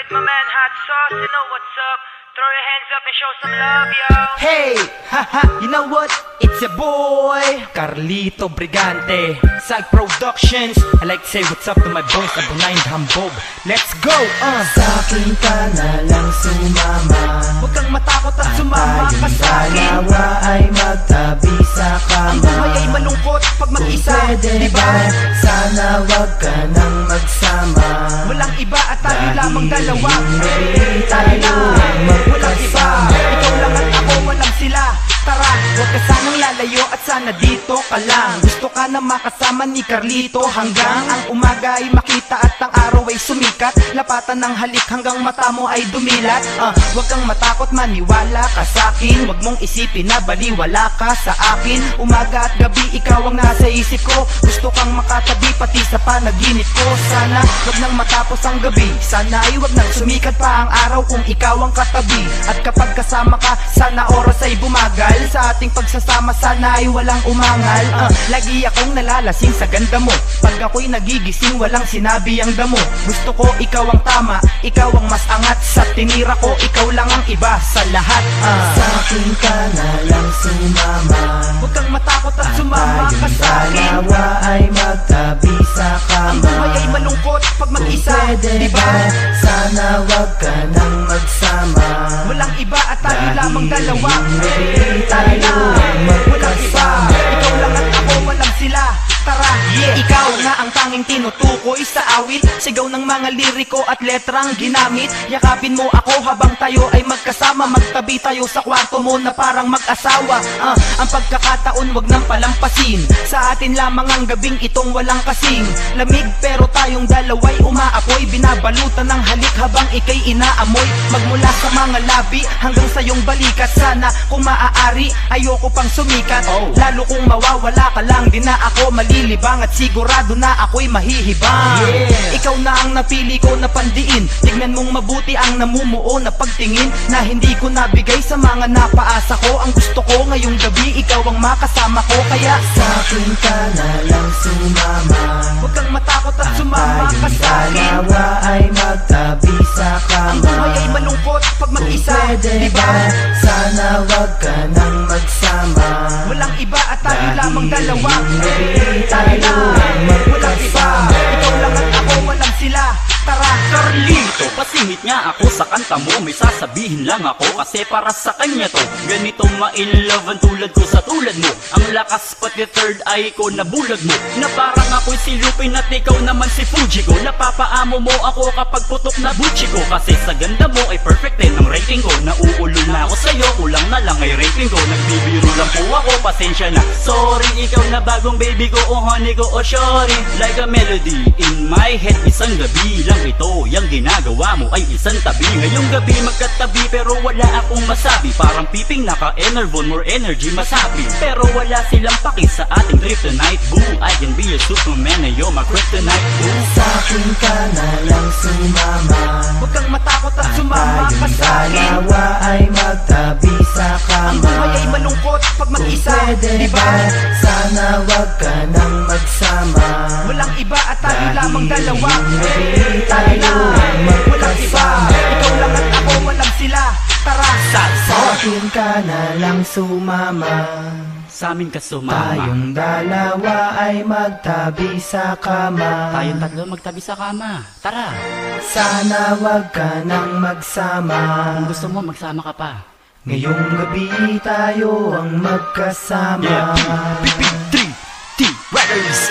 with my man Hot Sauce, you know what's up. Throw your hands up and show some love, yo. Hey, haha, you know what? It's your boy, Carlito Brigante, Sag Productions. I like to say what's up to my boys, Abunay and Hambog. Let's go! Sa'kin ka na lang sumama. Huwag kang matakot at sumama ka sa'kin. Dalawa ay magtabi sa kama. Ang buhay ay malungkot pag mag-isa, pwede diba? ba? Sana wag ka nang magsama. Walang iba at tayo Dahil lamang dalawa. hindi Tayo lang, tayo walang iba. Ikaw lang at ako, walang sila. Tara, huwag ka sanang lalayo at sana dito ka lang. Gusto ka na makasama ni Carlito hanggang ang umaga ay makita at ang araw ay sumikat. Lapatan ng halik hanggang mata mo ay dumilat. Huwag kang matakot, maniwala ka sa'kin. Huwag mong isipin na baliwala ka sa akin. Umaga at gabi, ikaw ang nasa isip ko. Gusto kang makatabi pati sa panaginip ko. Sana huwag nang matapos ang gabi. Sana ay huwag nang sumikat pa ang araw kung ikaw ang katabi. At kapag kasama ka, sana oras ay bumagal. Sa ating pagsasama sana ay walang umangal. Lagi akong nalalasing sa ganda mo. Pag ako'y nagigising walang sinabi ang damo. Gusto ko ikaw ang tama, ikaw ang mas angat. Sa tinira ko ikaw lang ang iba sa lahat. Sa'kin ka na lang sumama. Huwag kang matakot at sumama ka sa'kin. Dalawa ay magtabi sa kama. Ang buhay ay malungkot pag mag-isa, pwede diba? ba? Sana wag ka nang magsama. Walang iba at tayo Dahil lamang dalawa. hindi Tayo lang, walang iba. magkasama. Ikaw lang at ako, walang sila. Tara, ikaw na ang tanging tinutukoy sa awit. Sigaw ng mga liriko at letrang ginamit. Yakapin mo ako habang tayo ay magkasama. Magtabi tayo sa kwarto mo na parang mag-asawa. Ang pagkakataon wag nang palampasin. Sa atin lamang ang gabing itong walang kasing. Lamig pero tayong dalaway umaapoy. Binabalutan ng halik habang ikay inaamoy. Magmula sa mga labi hanggang sa iyong balikat. Sana kung maaari ayoko pang sumikat. Lalo kung mawawala ka lang din na ako malilibang. At sigurado na ako'y mahihibang. Ikaw na ang napili ko na pandiin. Tignan mong mabuti ang namumuo na pagtingin na hindi ko nabigay sa mga napaasa ko. Ang gusto ko ngayong gabi ikaw ang makasama ko. Kaya Sa'kin ka na lang sumama. huwag kang matakot at sumama ka sa'kin. Dalawa ay magtabi sa kama. Ang buhay ay malungkot pag mag-isa, pwede diba? ba? Sana wag ka nang magsama. Walang iba at tayo Dahil lamang dalawa. hindi Tayo lang, walang iba. magkasama. Ikaw lang at ako, walang sila. Tara, Carlito, pasingit nga ako sa kanta mo. May sasabihin lang ako kasi para sa kanya to. Ganito ma-inlove ang tulad ko sa tulad mo. Ang lakas pati third eye ko na bulag mo. Na parang ako'y si Lupin at ikaw naman si Fuji ko. Napapaamo mo ako kapag putok na buchi ko. Kasi sa ganda mo ay perfect din ang rating ko. Nauulo na ako sa'yo, kulang na lang ay rating ko. Nagbibiro lang po ako, pasensya na. Sorry, ikaw na bagong baby ko, oh honey ko, oh shorty. Like a melody in my head, isang gabi lang ito. Yang ginagawa mo ay isang tabi. Ngayong gabi magkatabi pero wala akong masabi. Parang piping naka-enervon, more energy masabi. Pero wala silang paki sa ating trip tonight, boo. I can be your Superman na you're my kryptonite, boo. Sa'kin ka na lang sumama. huwag kang matakot at sumama ka sa'kin. Dalawa ay magtabi sa kama. Ang buhay ay malungkot pag mag-isa, pwede diba? ba? Sana wag ka nang magsama. Walang iba at tayo Dahil lamang dalawa. hindi Tayo lang, walang iba. magkasama. Ikaw lang at ako, walang sila. Tara, Sa'kin ka na lang sumama. Sa amin ka sumama. Tayong dalawa ay magtabi sa kama. Tayong tatlo magtabi sa kama. Tara. Sana wag ka nang magsama. Kung gusto mo, magsama ka pa. Ngayong gabi tayo ang magkasama. Yeah. Big 3 T Riders.